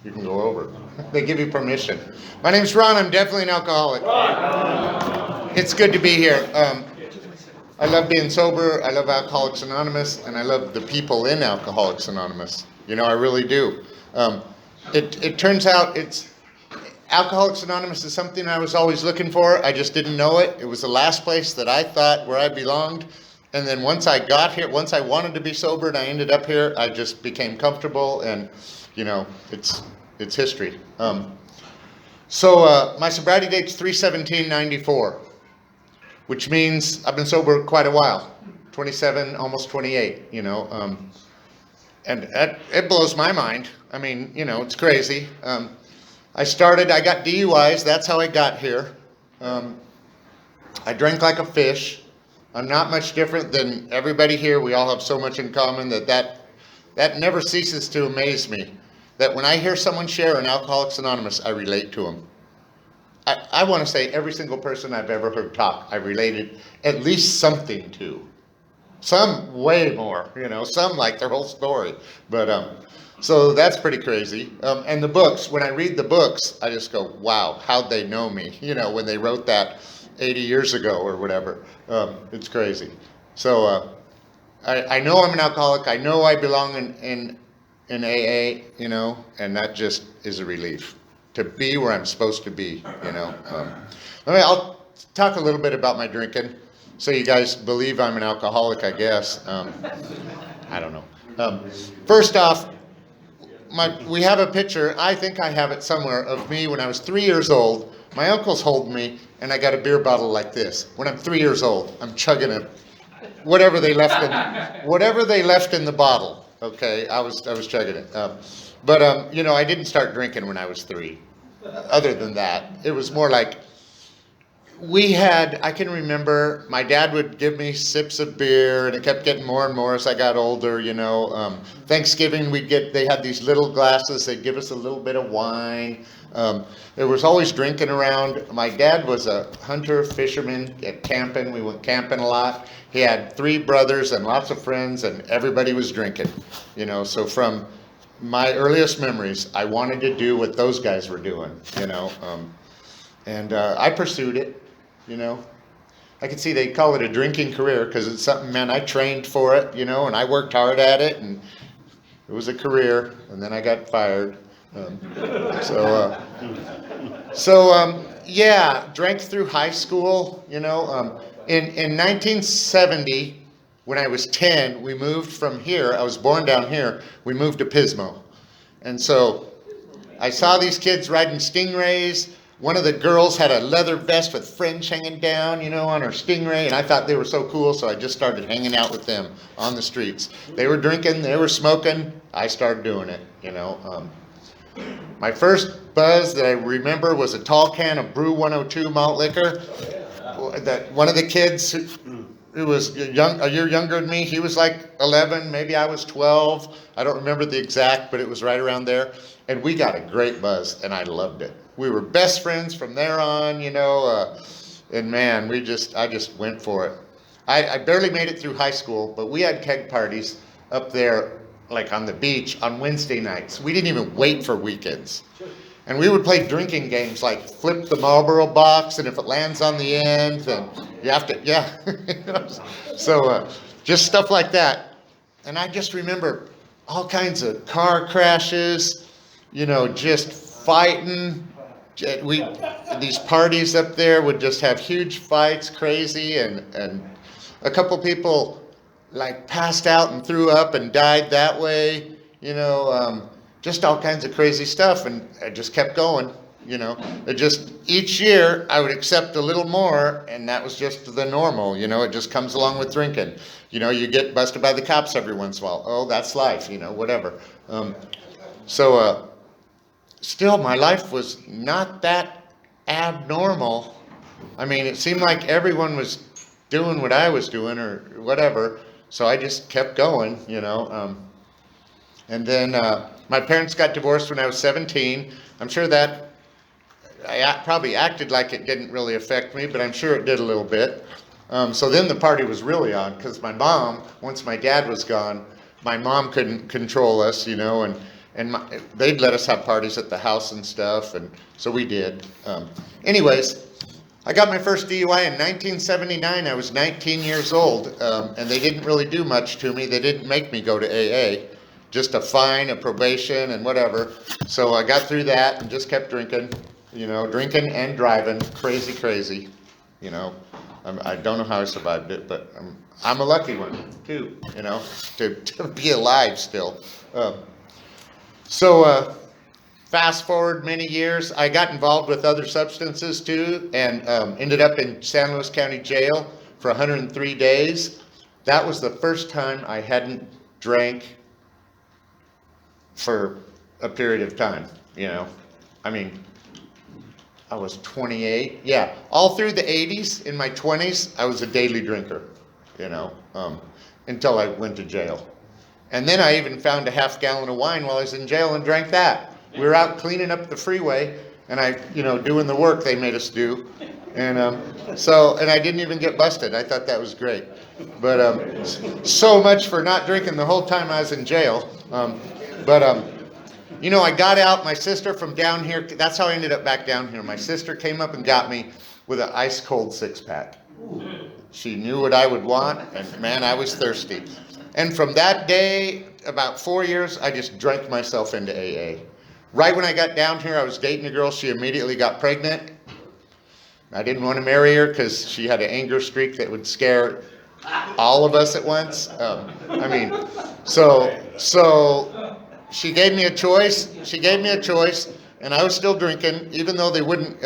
You can go over. They give you permission. My name's Ron. I'm definitely an alcoholic. It's good to be here. I love being sober. I love Alcoholics Anonymous, and I love the people in Alcoholics Anonymous. I really do. It turns out Alcoholics Anonymous is something I was always looking for. I just didn't know it. It was the last place that I thought where I belonged. And then once I got here, once I wanted to be sober and I ended up here, I just became comfortable, and it's history. So my sobriety date's 3/17/94, which means I've been sober quite a while, 27, almost 28. And it blows my mind. I mean, it's crazy. I got DUIs. That's how I got here. I drank like a fish. I'm not much different than everybody here. We all have so much in common that never ceases to amaze me. That when I hear someone share an Alcoholics Anonymous, I relate to them. I want to say every single person I've ever heard talk, I related at least something to. Some way more, some like their whole story. But so that's pretty crazy. And the books, when I read the books, I just go, wow, how'd they know me? When they wrote that 80 years ago or whatever. It's crazy. So I know I'm an alcoholic. I know I belong in AA, and that just is a relief to be where I'm supposed to be, I'll talk a little bit about my drinking, so you guys believe I'm an alcoholic, I guess. I don't know. First off, we have a picture, I think I have it somewhere, of me when I was 3 years old. My uncle's holding me, and I got a beer bottle like this. When I'm 3 years old, I'm chugging whatever they left in the bottle. Okay, I was chugging it. But I didn't start drinking when I was 3. Other than that, it was more like I can remember my dad would give me sips of beer, and it kept getting more and more as I got older. Thanksgiving they had these little glasses. They'd give us a little bit of wine. There was always drinking around. My dad was a hunter, fisherman, at camping. We went camping a lot. He had 3 brothers and lots of friends, and everybody was drinking. So from my earliest memories, I wanted to do what those guys were doing. And I pursued it. I could see they call it a drinking career because it's something, man, I trained for it, and I worked hard at it, and it was a career, and then I got fired. Drank through high school, In 1970, when I was 10, we moved from here. I was born down here. We moved to Pismo. And so I saw these kids riding Stingrays. One of the girls had a leather vest with fringe hanging down, on her Stingray, and I thought they were so cool, so I just started hanging out with them on the streets. They were drinking, they were smoking, I started doing it, My first buzz that I remember was a tall can of Brew 102 malt liquor. That one of the kids who was a year younger than me, he was like 11, maybe I was 12. I don't remember the exact, but it was right around there. And we got a great buzz, and I loved it. We were best friends from there on, and man, I just went for it. I barely made it through high school, but we had keg parties up there, like on the beach on Wednesday nights. We didn't even wait for weekends. And we would play drinking games like flip the Marlboro box, and if it lands on the end, then you have to, yeah. So just stuff like that. And I just remember all kinds of car crashes, just fighting. These parties up there would just have huge fights, crazy, and a couple people like passed out and threw up and died that way, just all kinds of crazy stuff. And I just kept going, it just, each year I would accept a little more, and that was just the normal, it just comes along with drinking. You get busted by the cops every once in a while. Oh, that's life, whatever. Still, my life was not that abnormal. I mean, it seemed like everyone was doing what I was doing or whatever, so I just kept going, And then my parents got divorced when I was 17. I'm sure that I probably acted like it didn't really affect me, but I'm sure it did a little bit. So then the party was really on, because my mom, once my dad was gone, my mom couldn't control us, and and they'd let us have parties at the house and stuff, and so we did. Anyways, I got my first DUI in 1979. I was 19 years old, and they didn't really do much to me. They didn't make me go to AA, just a fine, a probation, and whatever. So I got through that and just kept drinking, drinking and driving, crazy, I don't know how I survived it, but I'm a lucky one too, to be alive still. So fast forward many years, I got involved with other substances too, and ended up in San Luis County Jail for 103 days. That was the first time I hadn't drank for a period of time, I mean, I was 28. Yeah, all through the 80s, in my 20s, I was a daily drinker, until I went to jail. And then I even found a half gallon of wine while I was in jail and drank that. We were out cleaning up the freeway, and I, doing the work they made us do. And and I didn't even get busted. I thought that was great. But so much for not drinking the whole time I was in jail. I got out, my sister from down here, that's how I ended up back down here. My sister came up and got me with an ice cold 6-pack. She knew what I would want, and man, I was thirsty. And from that day, about 4 years, I just drank myself into AA. Right when I got down here, I was dating a girl, she immediately got pregnant. I didn't want to marry her because she had an anger streak that would scare all of us at once. So she gave me a choice. And I was still drinking, even though they wouldn't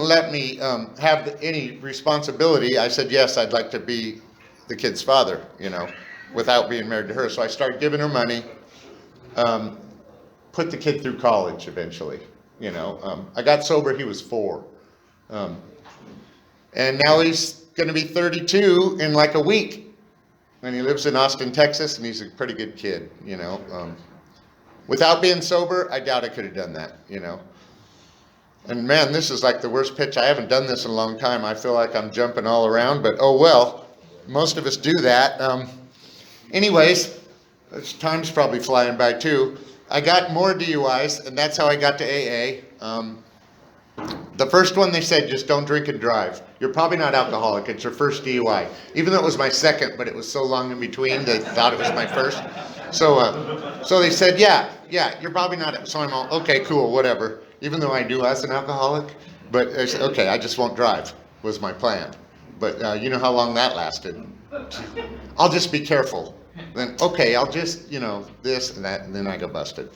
let me have any responsibility. I said, yes, I'd like to be the kid's father, without being married to her. So I started giving her money, put the kid through college eventually, I got sober, he was 4. And now he's going to be 32 in like a week. And he lives in Austin, Texas, and he's a pretty good kid, Without being sober, I doubt I could have done that, And man, this is like the worst pitch. I haven't done this in a long time. I feel like I'm jumping all around, but oh well. Most of us do that. Anyways, time's probably flying by too. I got more DUIs, and that's how I got to AA. The first one, they said, just don't drink and drive. You're probably not alcoholic. It's your first DUI. Even though it was my second, but it was so long in between, they thought it was my first. So they said, yeah, you're probably not. So I'm all, okay, cool, whatever. Even though I knew I was an alcoholic, but I said, okay, I just won't drive, was my plan. But you know how long that lasted. I'll just be careful. Then, okay, I'll just, this and that, and then I got busted.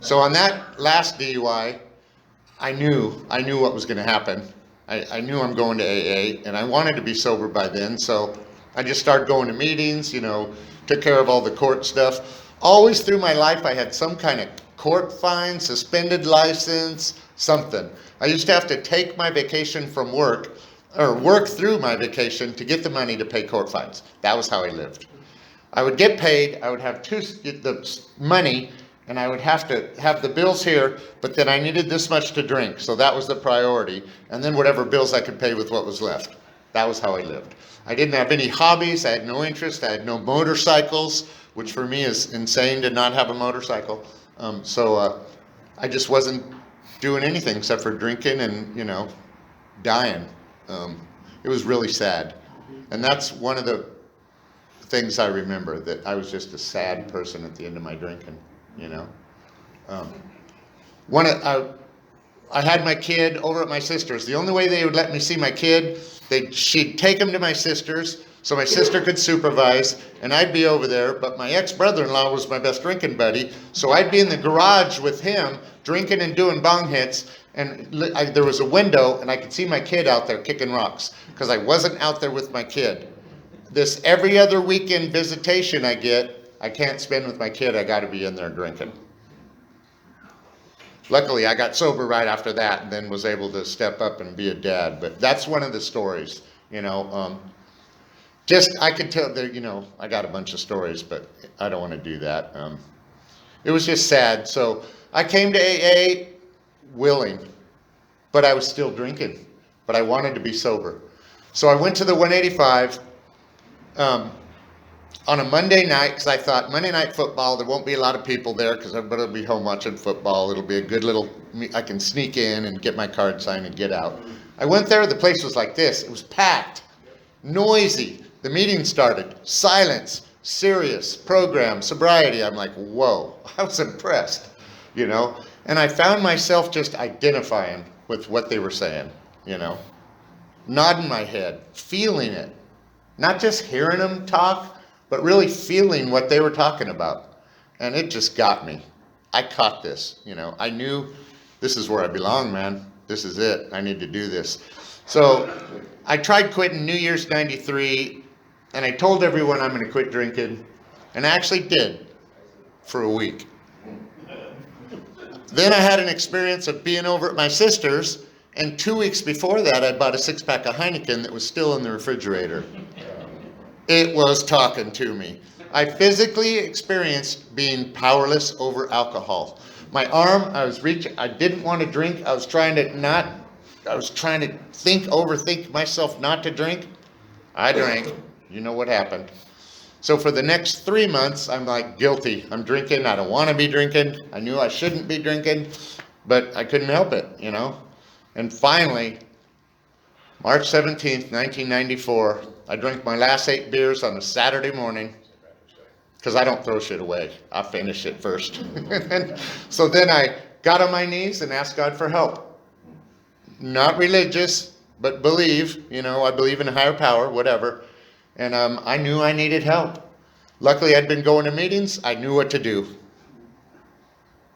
So on that last DUI, I knew what was going to happen. I knew I'm going to AA, and I wanted to be sober by then, so I just started going to meetings, took care of all the court stuff. Always through my life, I had some kind of court fine, suspended license, something. I used to have to take my vacation from work, or work through my vacation to get the money to pay court fines. That was how I lived. I would get paid, I would have the money, and I would have to have the bills here, but then I needed this much to drink, so that was the priority, and then whatever bills I could pay with what was left. That was how I lived. I didn't have any hobbies, I had no interest, I had no motorcycles, which for me is insane to not have a motorcycle. I just wasn't doing anything except for drinking and, dying. It was really sad. And that's one of the things I remember, that I was just a sad person at the end of my drinking, I had my kid over at my sister's. The only way they would let me see my kid, she'd take him to my sister's so my sister could supervise, and I'd be over there, but my ex-brother-in-law was my best drinking buddy, so I'd be in the garage with him, drinking and doing bong hits, and there was a window, and I could see my kid out there kicking rocks, because I wasn't out there with my kid. This every other weekend visitation I get, I can't spend with my kid, I gotta be in there drinking. Luckily, I got sober right after that, and then was able to step up and be a dad, but that's one of the stories, I could tell that, I got a bunch of stories, but I don't want to do that. It was just sad. So I came to AA willing, but I was still drinking, but I wanted to be sober. So I went to the 185, on a Monday night, because I thought Monday night football, there won't be a lot of people there because everybody will be home watching football. It'll be a good little, I can sneak in and get my card signed and get out. I went there, the place was like this. It was packed, noisy. The meeting started, silence, serious, program, sobriety. I'm like, whoa, I was impressed, you know? And I found myself just identifying with what they were saying, you know? Nodding my head, feeling it. Not just hearing them talk, but really feeling what they were talking about. And it just got me. I caught this, you know. I knew this is where I belong, man. This is it. I need to do this. So I tried quitting New Year's '93, and I told everyone I'm going to quit drinking, and I actually did for a week. Then I had an experience of being over at my sister's, and 2 weeks before that, I bought a 6-pack of Heineken that was still in the refrigerator. It was talking to me. I physically experienced being powerless over alcohol. My arm, I didn't want to drink. I was trying to overthink myself not to drink. I drank. You know what happened. So for the next 3 months, I'm like guilty. I'm drinking. I don't want to be drinking. I knew I shouldn't be drinking, but I couldn't help it, you know. And finally, March 17th, 1994, I drank my last 8 beers on a Saturday morning, because I don't throw shit away. I'll finish it first. So then I got on my knees and asked God for help. Not religious, but believe, you know, I believe in a higher power, whatever. And I knew I needed help. Luckily, I'd been going to meetings. I knew what to do.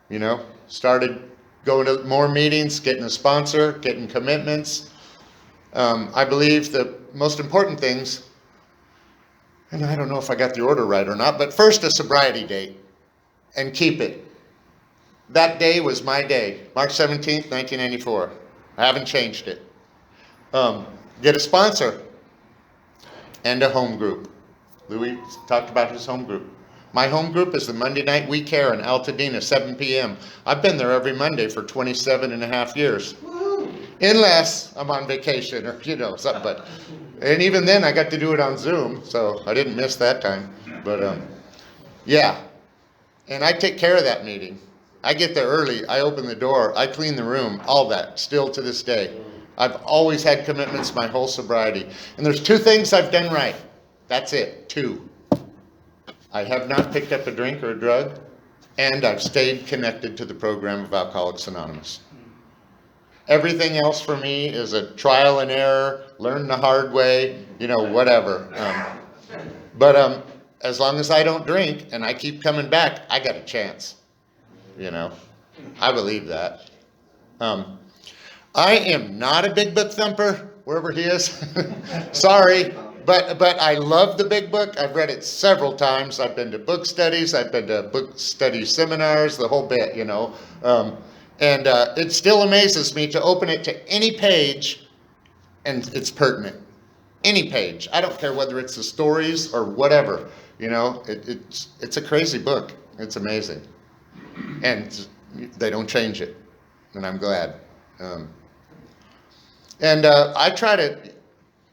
You know, started going to more meetings, getting a sponsor, getting commitments. I believe the most important things, and I don't know if I got the order right or not, but first a sobriety date, and keep it. That day was my day, March 17th, 1994. I haven't changed it. Get a sponsor and a home group. Louis talked about his home group. My home group is the Monday Night We Care in Pasadena, 7 p.m. I've been there every Monday for 27 and a half years. Unless I'm on vacation or, you know, something. But, and even then I got to do it on Zoom, so I didn't miss that time. But, yeah. And I take care of that meeting. I get there early. I open the door. I clean the room. All that. Still to this day. I've always had commitments my whole sobriety. And there's 2 things I've done right. That's it. 2. I have not picked up a drink or a drug, and I've stayed connected to the program of Alcoholics Anonymous. Everything else for me is a trial and error, learn the hard way, you know, whatever. But as long as I don't drink and I keep coming back, I got a chance. You know, I believe that. I am not a big book thumper, wherever he is. Sorry. But I love the big book. I've read it several times. I've been to book studies. I've been to book study seminars, the whole bit, you know. And it still amazes me to open it to any page and it's pertinent. Any page. I don't care whether it's the stories or whatever, you know. It's a crazy book. It's amazing. And they don't change it. And I'm glad. I try to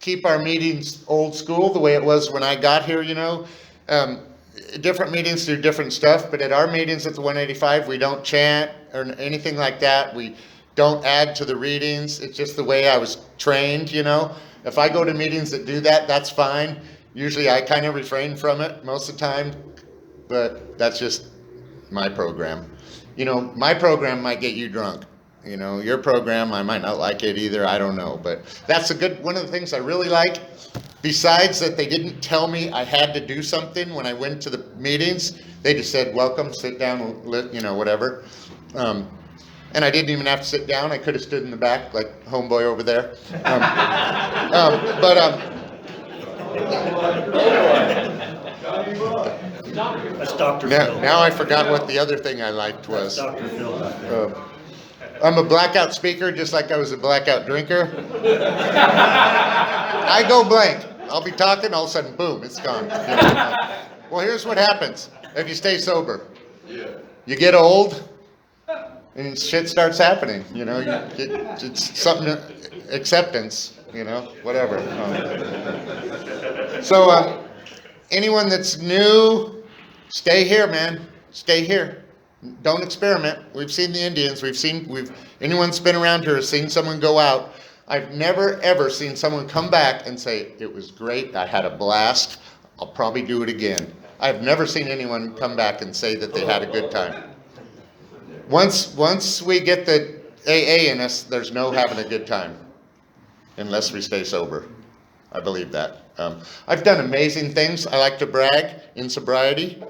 keep our meetings old school, the way it was when I got here, you know. Different meetings do different stuff, but at our meetings at the 185, we don't chant or anything like that. We don't add to the readings. It's just the way I was trained, you know. If I go to meetings that do that, that's fine. Usually I kind of refrain from it most of the time, but that's just my program. You know, my program might get you drunk. You know, your program, I might not like it either. I don't know. But that's one of the things I really like. Besides that, they didn't tell me I had to do something when I went to the meetings. They just said, welcome, sit down, you know, whatever. And I didn't even have to sit down. I could have stood in the back like homeboy over there. That's Dr. Phil. Now I forgot what the other thing I liked was. That's Dr. Phil. I'm a blackout speaker, just like I was a blackout drinker. I go blank. I'll be talking, all of a sudden, boom, it's gone. Well, here's what happens if you stay sober. You get old, and shit starts happening. You know, it's something, acceptance. You know, whatever. anyone that's new, stay here, man. Stay here. Don't experiment. We've seen the Indians. Anyone that's been around here has seen someone go out. I've never ever seen someone come back and say, it was great, I had a blast, I'll probably do it again. I've never seen anyone come back and say that they had a good time. Once we get the AA in us, there's no having a good time unless we stay sober. I believe that. I've done amazing things. I like to brag in sobriety.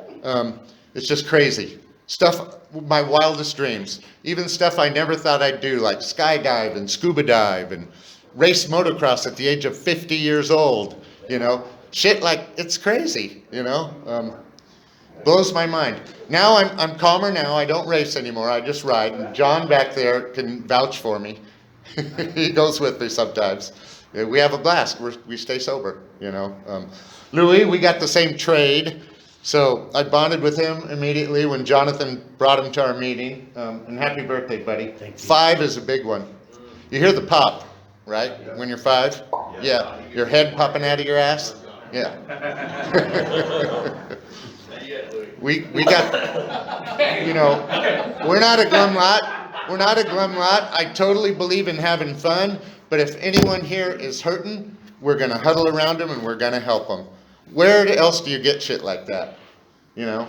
It's just crazy. Stuff, my wildest dreams. Even stuff I never thought I'd do, like skydive and scuba dive and race motocross at the age of 50 years old. You know, shit like, it's crazy, you know. Blows my mind. Now I'm calmer now. I don't race anymore. I just ride. And John back there can vouch for me. He goes with me sometimes. We have a blast. We stay sober, you know. Louis, we got the same trade. So I bonded with him immediately when Jonathan brought him to our meeting. And happy birthday, buddy. Thank you. 5 is a big one. You hear the pop, right? When you're 5? Yeah. Your head popping out of your ass? Yeah. We got, you know, we're not a glum lot. We're not a glum lot. I totally believe in having fun. But if anyone here is hurting, we're going to huddle around them and we're going to help them. Where else do you get shit like that? You know,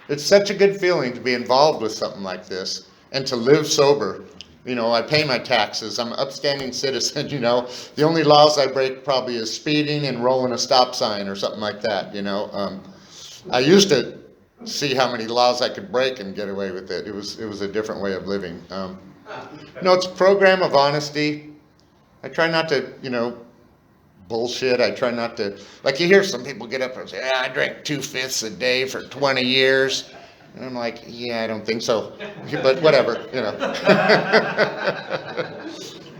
it's such a good feeling to be involved with something like this and to live sober. You know, I pay my taxes. I'm an upstanding citizen, you know. The only laws I break probably is speeding and rolling a stop sign or something like that, you know. I used to see how many laws I could break and get away with it. It was a different way of living. No, it's a program of honesty. I try not to, you know, bullshit. I try not to, like you hear some people get up and say, I drank 2/5 a day for 20 years. And I'm like, yeah, I don't think so. But whatever, you know.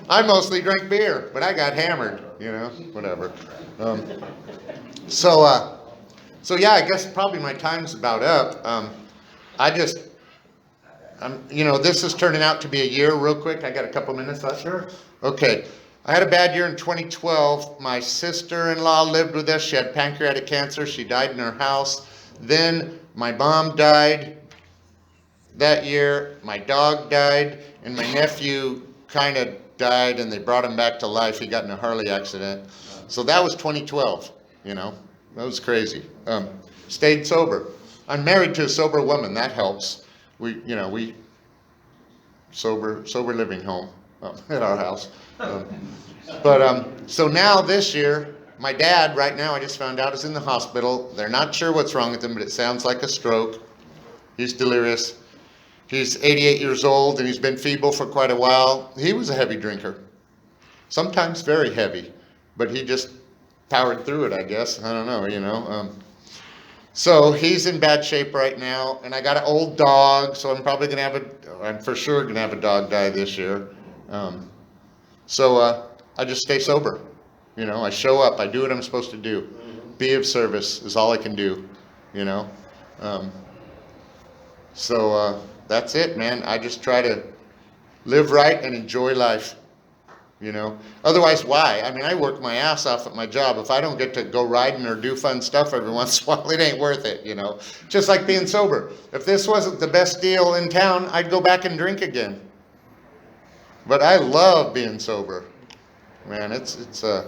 I mostly drank beer, but I got hammered, you know, whatever. So yeah, I guess probably my time's about up. You know, this is turning out to be a year real quick. I got a couple minutes left. Sure. Okay. I had a bad year in 2012. My sister-in-law lived with us. She had pancreatic cancer. She died in her house. Then my mom died that year. My dog died. And my nephew kind of died, and they brought him back to life. He got in a Harley accident. So that was 2012, you know. That was crazy. Stayed sober. I'm married to a sober woman. That helps. We sober living home at our house. So now this year, my dad right now, I just found out, is in the hospital. They're not sure what's wrong with him, but it sounds like a stroke. He's delirious. He's 88 years old and he's been feeble for quite a while. He was a heavy drinker. Sometimes very heavy, but he just powered through it, I guess. I don't know, you know. So he's in bad shape right now, and I got an old dog, so I'm probably going to have I'm for sure going to have a dog die this year. So I just stay sober. You know, I show up, I do what I'm supposed to do. Be of service is all I can do, you know. So that's it, man. I just try to live right and enjoy life. You know, otherwise, why? I mean, I work my ass off at my job. If I don't get to go riding or do fun stuff every once in a while, it ain't worth it, you know. Just like being sober. If this wasn't the best deal in town, I'd go back and drink again. But I love being sober. Man, it's it.